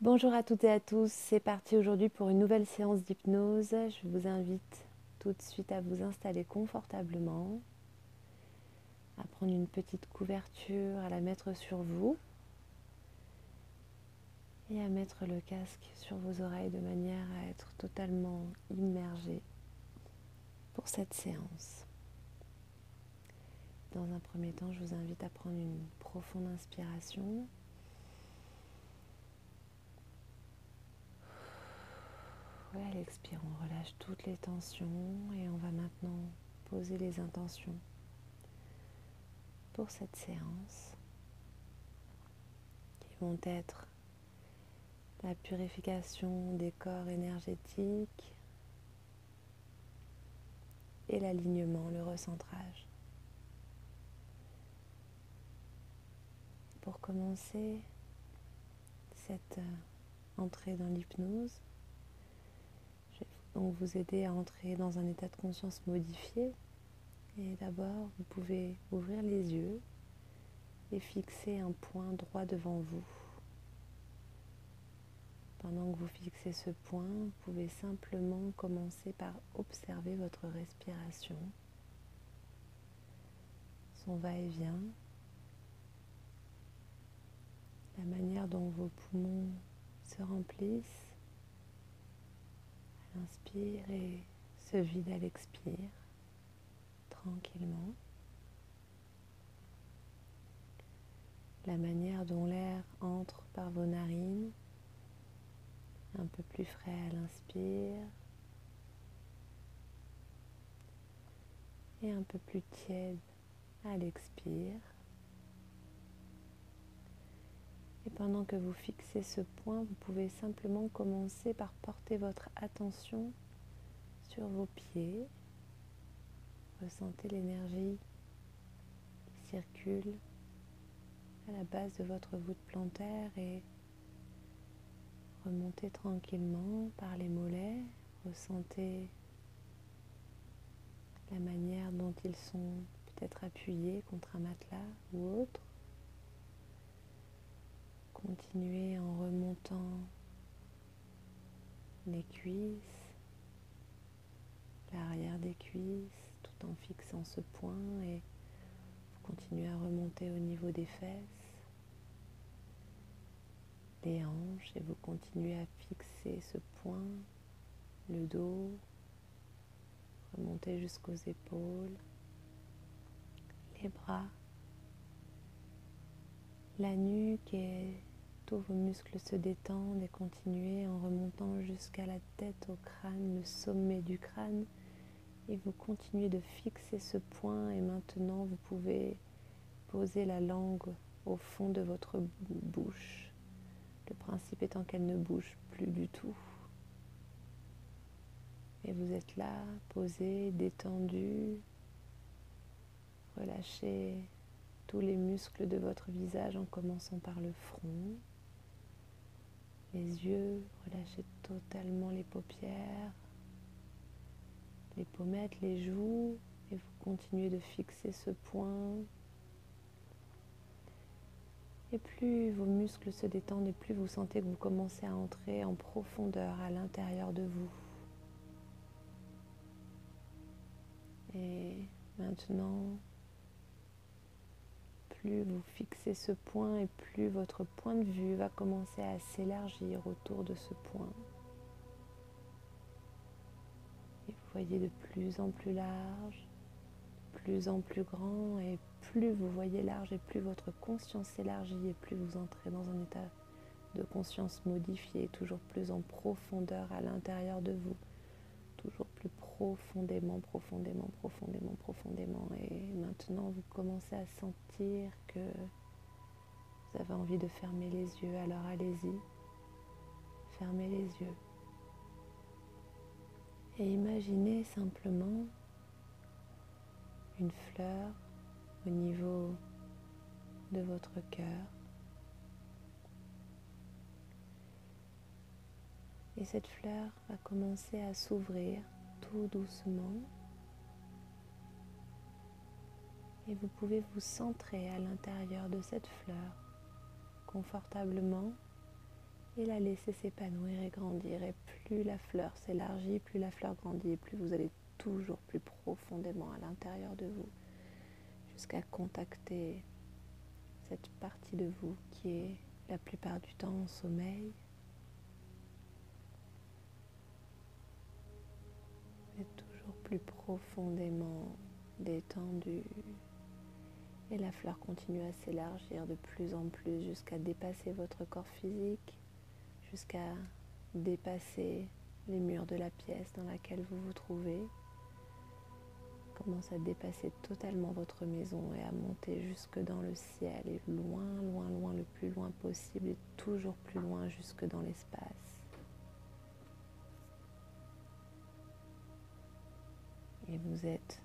Bonjour à toutes et à tous, c'est parti aujourd'hui pour une nouvelle séance d'hypnose. Je vous invite tout de suite à vous installer confortablement, à prendre une petite couverture, à la mettre sur vous et à mettre le casque sur vos oreilles de manière à être totalement immergé pour cette séance. Dans un premier temps, je vous invite à prendre une profonde inspiration. À l'expire, on relâche toutes les tensions et on va maintenant poser les intentions pour cette séance qui vont être la purification des corps énergétiques et l'alignement, le recentrage. Pour commencer cette entrée dans l'hypnose, je vais donc vous aider à entrer dans un état de conscience modifié. Et d'abord, vous pouvez ouvrir les yeux et fixer un point droit devant vous. Pendant que vous fixez ce point, vous pouvez simplement commencer par observer votre respiration, son va-et-vient, la manière dont vos poumons se remplissent à l'inspire et se vident à l'expire, tranquillement. La manière dont l'air entre par vos narines, un peu plus frais à l'inspire et un peu plus tiède à l'expire. Et pendant que vous fixez ce point, vous pouvez simplement commencer par porter votre attention sur vos pieds. Ressentez l'énergie qui circule à la base de votre voûte plantaire et remontez tranquillement par les mollets. Ressentez la manière dont ils sont peut-être appuyés contre un matelas ou autre. Continuez en remontant les cuisses, l'arrière des cuisses, tout en fixant ce point, et vous continuez à remonter au niveau des fesses, les hanches, et vous continuez à fixer ce point, le dos, remontez jusqu'aux épaules, les bras, la nuque, et tous vos muscles se détendent, et continuez en remontant jusqu'à la tête, au crâne, le sommet du crâne, et vous continuez de fixer ce point. Et maintenant vous pouvez poser la langue au fond de votre bouche, le principe étant qu'elle ne bouge plus du tout. Et vous êtes là, posé, détendu. Relâchez tous les muscles de votre visage en commençant par le front, les yeux, relâchez totalement les paupières, les pommettes, les joues, et vous continuez de fixer ce point. Et plus vos muscles se détendent, et plus vous sentez que vous commencez à entrer en profondeur à l'intérieur de vous. Et maintenant, plus vous fixez ce point, et plus votre point de vue va commencer à s'élargir autour de ce point. Et vous voyez de plus en plus large, de plus en plus grand, et plus vous voyez large, et plus votre conscience s'élargit, et plus vous entrez dans un état de conscience modifié, toujours plus en profondeur à l'intérieur de vous, toujours plus profondément, profondément, profondément, profondément. Et maintenant, vous commencez à sentir que vous avez envie de fermer les yeux. Alors allez-y, fermez les yeux. Et imaginez simplement une fleur au niveau de votre cœur. Et cette fleur va commencer à s'ouvrir tout doucement. Et vous pouvez vous centrer à l'intérieur de cette fleur confortablement et la laisser s'épanouir et grandir. Et plus la fleur s'élargit, plus la fleur grandit, et plus vous allez toujours plus profondément à l'intérieur de vous, jusqu'à contacter cette partie de vous qui est la plupart du temps en sommeil. Et toujours plus profondément détendu. Et la fleur continue à s'élargir de plus en plus jusqu'à dépasser votre corps physique, jusqu'à dépasser les murs de la pièce dans laquelle vous vous trouvez. Commence à dépasser totalement votre maison et à monter jusque dans le ciel et loin, loin, loin, le plus loin possible et toujours plus loin jusque dans l'espace. Et vous êtes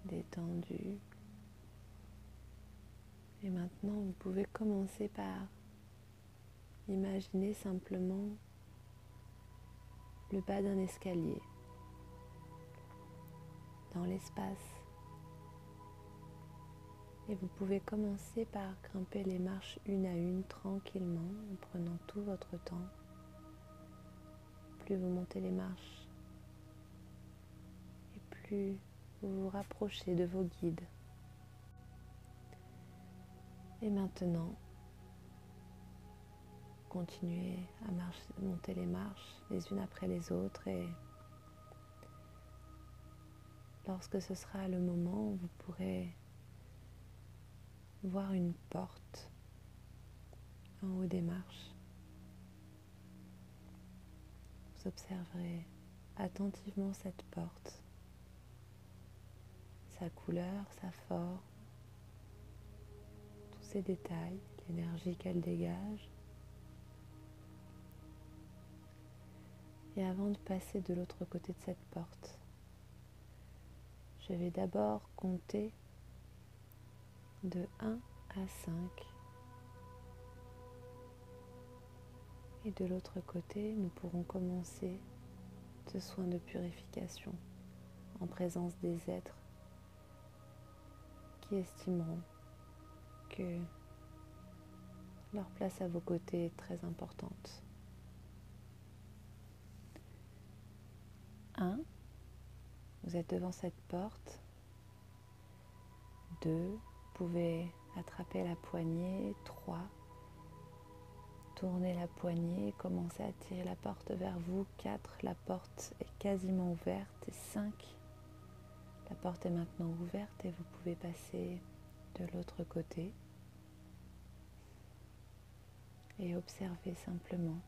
détendu. Et maintenant, vous pouvez commencer par imaginer simplement le bas d'un escalier dans l'espace. Et vous pouvez commencer par grimper les marches une à une tranquillement en prenant tout votre temps. Plus vous montez les marches et plus vous vous rapprochez de vos guides. Et maintenant, continuez à monter les marches les unes après les autres et lorsque ce sera le moment, vous pourrez voir une porte en haut des marches. Vous observerez attentivement cette porte, sa couleur, sa forme, tous ses détails, l'énergie qu'elle dégage. Et avant de passer de l'autre côté de cette porte, je vais d'abord compter de 1 à 5. Et de l'autre côté, nous pourrons commencer ce soin de purification en présence des êtres qui estimeront que leur place à vos côtés est très importante. 1, vous êtes devant cette porte. 2, vous pouvez attraper la poignée. 3, tournez la poignée et commencez à tirer la porte vers vous. 4, la porte est quasiment ouverte. Et 5, la porte est maintenant ouverte et vous pouvez passer de l'autre côté et observer simplement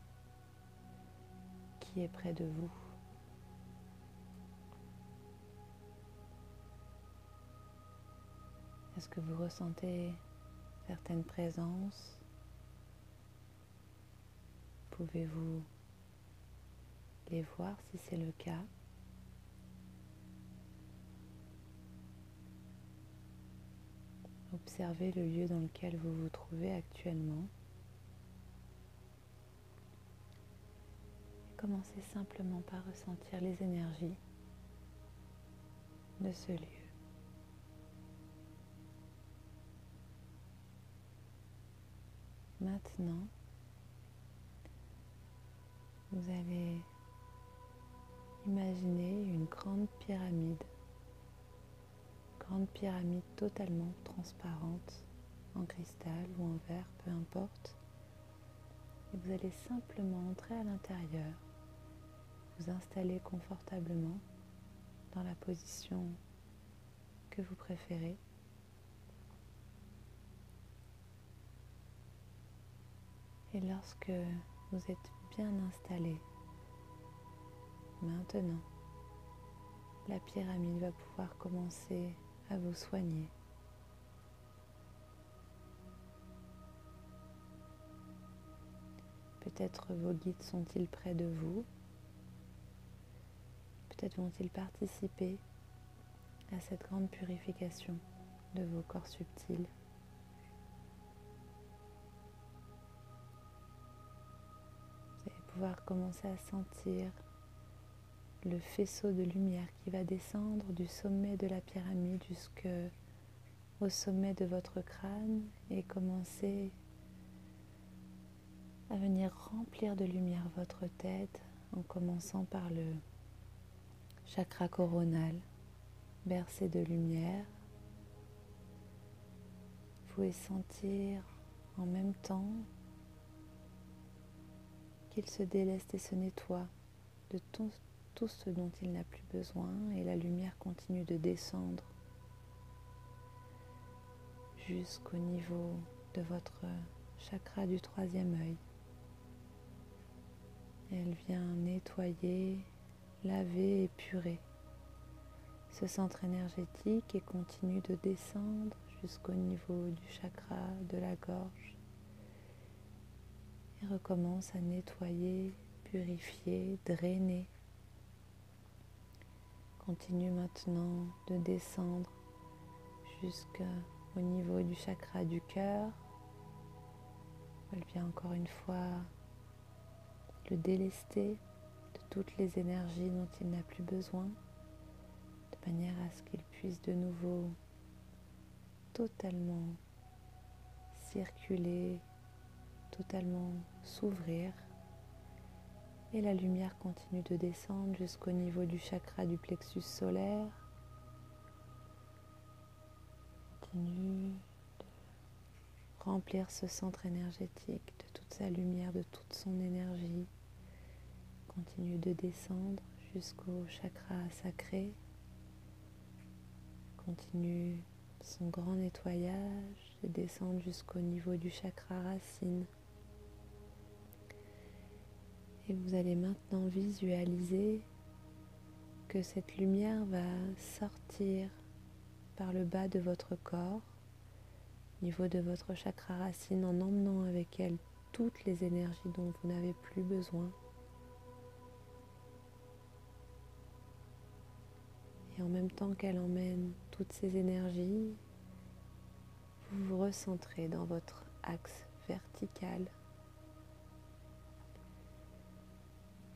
qui est près de vous. Est-ce que vous ressentez certaines présences? Pouvez-vous les voir si c'est le cas? Observez le lieu dans lequel vous vous trouvez actuellement. Et commencez simplement par ressentir les énergies de ce lieu. Maintenant, vous allez imaginer une grande pyramide totalement transparente, en cristal ou en verre, peu importe. Et vous allez simplement entrer à l'intérieur, vous installer confortablement dans la position que vous préférez. Et lorsque vous êtes bien installé, maintenant, la pyramide va pouvoir commencer à vous soigner. Peut-être vos guides sont-ils près de vous? Peut-être vont-ils participer à cette grande purification de vos corps subtils. Vous allez pouvoir commencer à sentir le faisceau de lumière qui va descendre du sommet de la pyramide jusqu'au sommet de votre crâne et commencer à venir remplir de lumière votre tête en commençant par le chakra coronal, bercé de lumière. Vous pouvez sentir en même temps qu'il se déleste et se nettoie de tout ce dont il n'a plus besoin, et la lumière continue de descendre jusqu'au niveau de votre chakra du troisième œil. Elle vient nettoyer, laver, épurer ce centre énergétique et continue de descendre jusqu'au niveau du chakra de la gorge et recommence à nettoyer, purifier, drainer. Continue maintenant de descendre jusqu'au niveau du chakra du cœur. Elle vient encore une fois le délester de toutes les énergies dont il n'a plus besoin, de manière à ce qu'il puisse de nouveau totalement circuler, totalement s'ouvrir. Et la lumière continue de descendre jusqu'au niveau du chakra du plexus solaire. Continue de remplir ce centre énergétique de toute sa lumière, de toute son énergie. Continue de descendre jusqu'au chakra sacré. Continue son grand nettoyage et descendre jusqu'au niveau du chakra racine. Et vous allez maintenant visualiser que cette lumière va sortir par le bas de votre corps, au niveau de votre chakra racine, en emmenant avec elle toutes les énergies dont vous n'avez plus besoin. Et en même temps qu'elle emmène toutes ces énergies, vous vous recentrez dans votre axe vertical.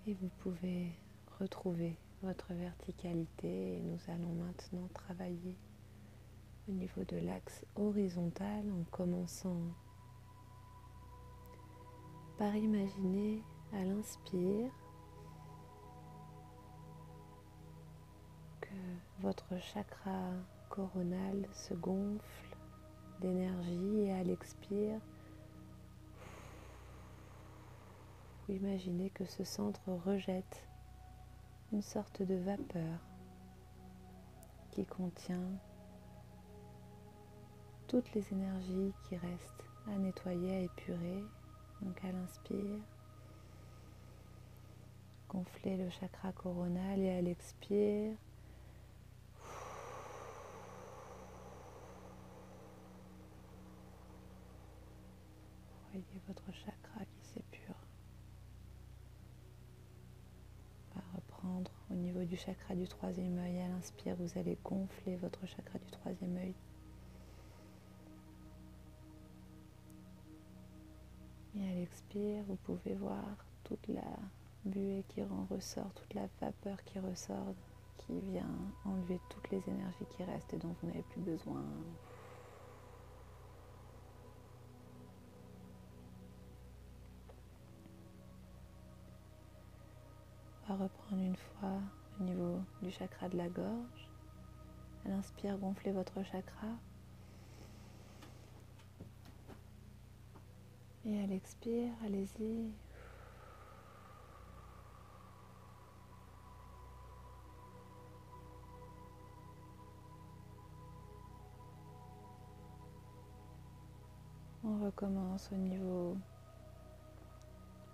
Et vous pouvez retrouver votre verticalité, et nous allons maintenant travailler au niveau de l'axe horizontal en commençant par imaginer à l'inspire que votre chakra coronal se gonfle d'énergie, et à l'expire, vous imaginez que ce centre rejette une sorte de vapeur qui contient toutes les énergies qui restent à nettoyer, à épurer. Donc à l'inspire, gonflez le chakra coronal, et à l'expire, voyez votre chakra qui s'épure. On va reprendre au niveau du chakra du troisième œil. À l'inspire, vous allez gonfler votre chakra du troisième œil. Et à l'expire, vous pouvez voir toute la buée qui en ressort, toute la vapeur qui ressort, qui vient enlever toutes les énergies qui restent et dont vous n'avez plus besoin. On va reprendre une fois au niveau du chakra de la gorge. À l'inspire, gonflez votre chakra. Et à l'expire, allez-y. On recommence au niveau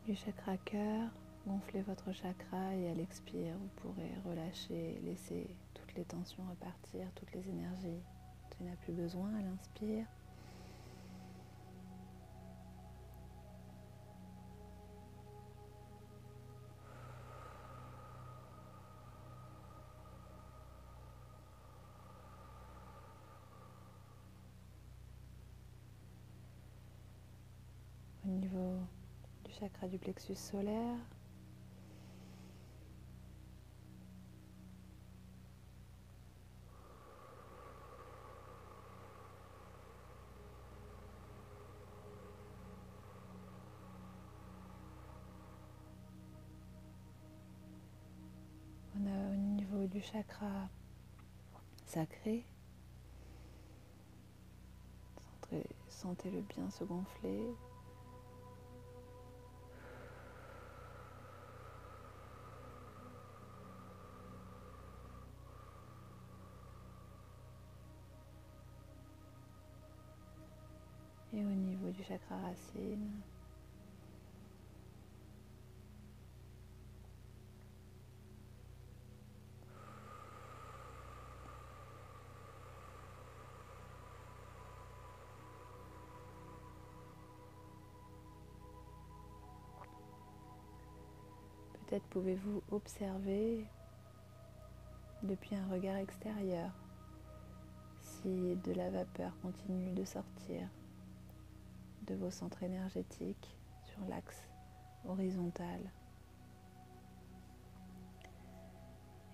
du chakra cœur. Gonflez votre chakra, et à l'expire, vous pourrez relâcher, laisser toutes les tensions repartir, toutes les énergies dont il n'a plus besoin à l'inspire. Au niveau du chakra du plexus solaire, du chakra sacré. Sentez-le bien se gonfler. Et au niveau du chakra racine, peut-être pouvez-vous observer depuis un regard extérieur si de la vapeur continue de sortir de vos centres énergétiques sur l'axe horizontal.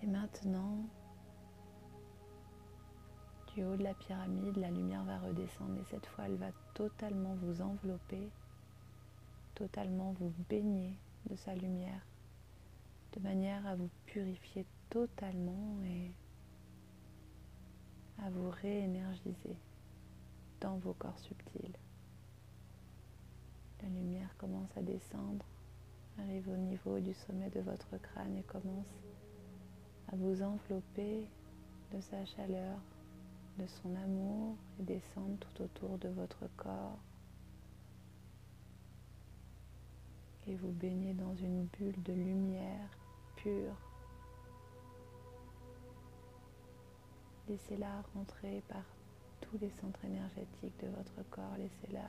Et maintenant, du haut de la pyramide, la lumière va redescendre et cette fois elle va totalement vous envelopper, totalement vous baigner de sa lumière, de manière à vous purifier totalement et à vous réénergiser dans vos corps subtils. La lumière commence à descendre, arrive au niveau du sommet de votre crâne et commence à vous envelopper de sa chaleur, de son amour et descendre tout autour de votre corps. Et vous baignez dans une bulle de lumière pure. Laissez-la rentrer par tous les centres énergétiques de votre corps. Laissez-la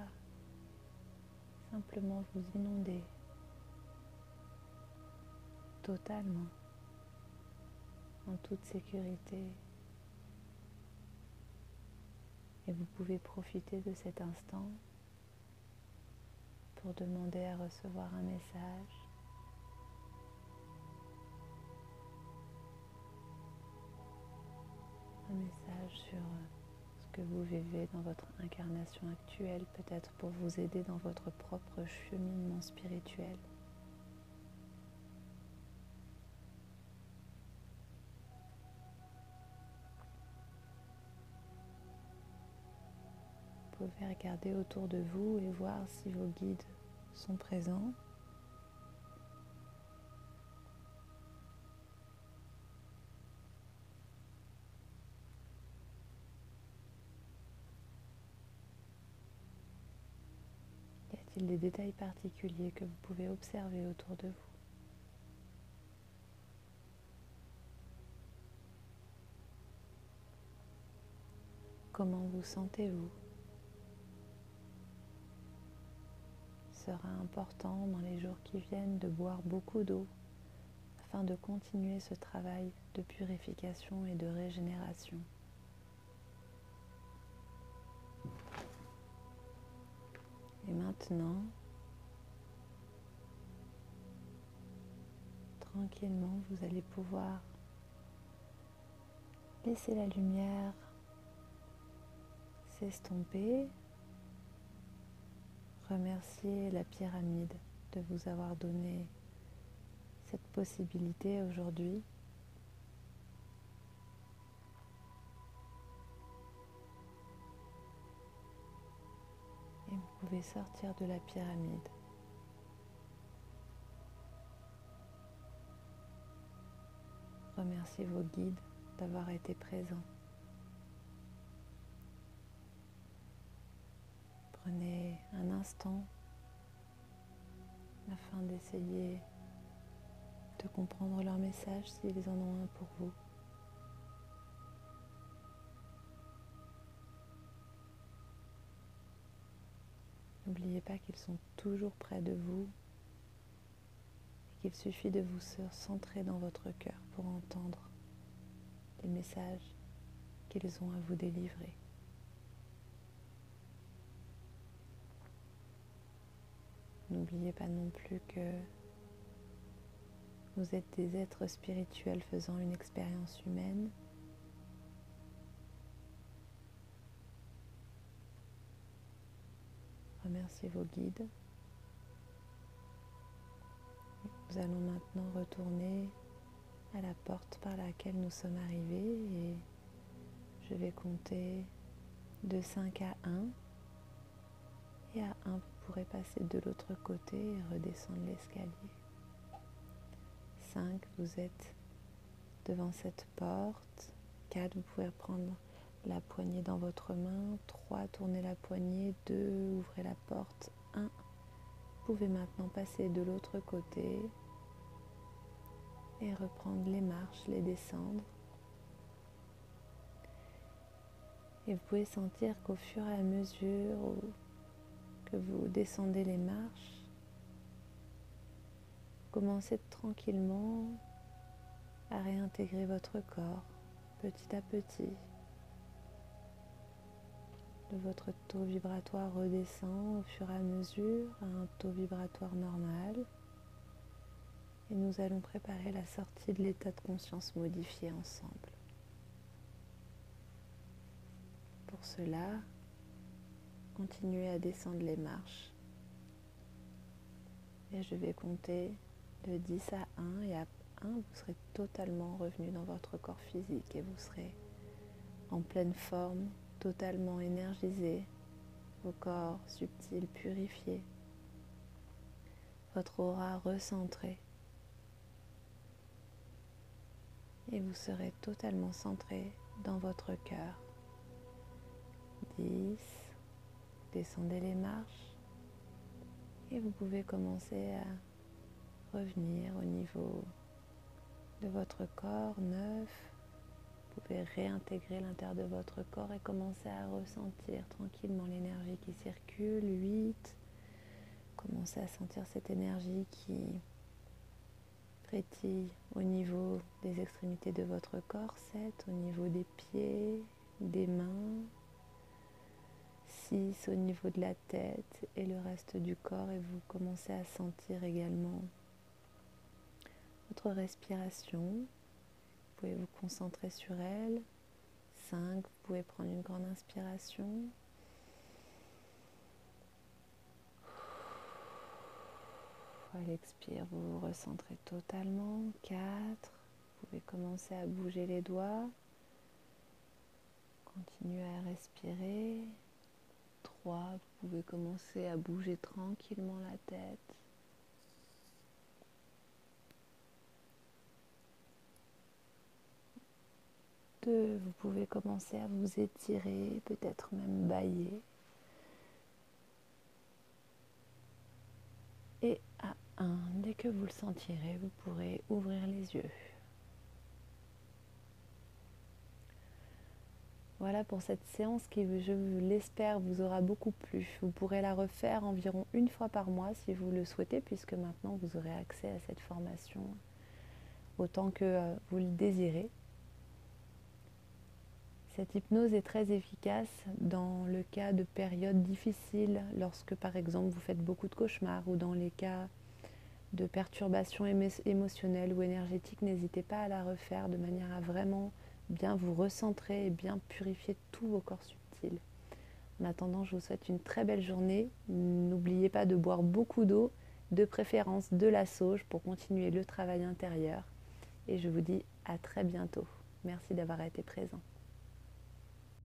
simplement vous inonder totalement, en toute sécurité. Et vous pouvez profiter de cet instant pour demander à recevoir un message. Un message sur ce que vous vivez dans votre incarnation actuelle, peut-être pour vous aider dans votre propre cheminement spirituel. Vous pouvez regarder autour de vous et voir si vos guides sont présents. Y a-t-il des détails particuliers que vous pouvez observer autour de vous? Comment vous sentez-vous? Il sera important dans les jours qui viennent de boire beaucoup d'eau afin de continuer ce travail de purification et de régénération. Et maintenant, tranquillement, vous allez pouvoir laisser la lumière s'estomper. Remercier la pyramide de vous avoir donné cette possibilité aujourd'hui. Et vous pouvez sortir de la pyramide. Remerciez vos guides d'avoir été présents. Prenez un instant afin d'essayer de comprendre leur message s'ils en ont un pour vous. N'oubliez pas qu'ils sont toujours près de vous et qu'il suffit de vous centrer dans votre cœur pour entendre les messages qu'ils ont à vous délivrer. N'oubliez pas non plus que vous êtes des êtres spirituels faisant une expérience humaine. Remerciez vos guides. Nous allons maintenant retourner à la porte par laquelle nous sommes arrivés et je vais compter de 5 à 1. Et à 1, vous pourrez passer de l'autre côté et redescendre l'escalier. 5, vous êtes devant cette porte. 4, vous pouvez prendre la poignée dans votre main. 3, tournez la poignée. 2, ouvrez la porte. 1, vous pouvez maintenant passer de l'autre côté et reprendre les marches, les descendre. Et vous pouvez sentir qu'au fur et à mesure que vous descendez les marches, commencez tranquillement à réintégrer votre corps petit à petit. Votre taux vibratoire redescend au fur et à mesure à un taux vibratoire normal. Et nous allons préparer la sortie de l'état de conscience modifié ensemble. Pour cela, continuez à descendre les marches. Et je vais compter de 10 à 1 et à 1, vous serez totalement revenu dans votre corps physique et vous serez en pleine forme, totalement énergisé, vos corps subtils purifiés, votre aura recentrée et vous serez totalement centré dans votre cœur. 10, descendez les marches et vous pouvez commencer à revenir au niveau de votre corps. 9, vous pouvez réintégrer l'intérieur de votre corps et commencer à ressentir tranquillement l'énergie qui circule. 8, commencez à sentir cette énergie qui frétille au niveau des extrémités de votre corps. 7, au niveau des pieds, des mains. 6, au niveau de la tête et le reste du corps. Et vous commencez à sentir également votre respiration. Vous pouvez vous concentrer sur elle. 5, vous pouvez prendre une grande inspiration. À l'expire, vous vous recentrez totalement. 4, vous pouvez commencer à bouger les doigts. Continuez à respirer. 3, vous pouvez commencer à bouger tranquillement la tête. 2, vous pouvez commencer à vous étirer, peut-être même bâiller. Et à 1, dès que vous le sentirez, vous pourrez ouvrir les yeux. Voilà pour cette séance qui, je l'espère, vous aura beaucoup plu. Vous pourrez la refaire environ une fois par mois si vous le souhaitez, puisque maintenant vous aurez accès à cette formation autant que vous le désirez. Cette hypnose est très efficace dans le cas de périodes difficiles, lorsque par exemple vous faites beaucoup de cauchemars ou dans les cas de perturbations émotionnelles ou énergétiques. N'hésitez pas à la refaire de manière à vraiment bien vous recentrer et bien purifier tous vos corps subtils. En attendant, je vous souhaite une très belle journée. N'oubliez pas de boire beaucoup d'eau, de préférence de la sauge pour continuer le travail intérieur. Et je vous dis à très bientôt. Merci d'avoir été présent.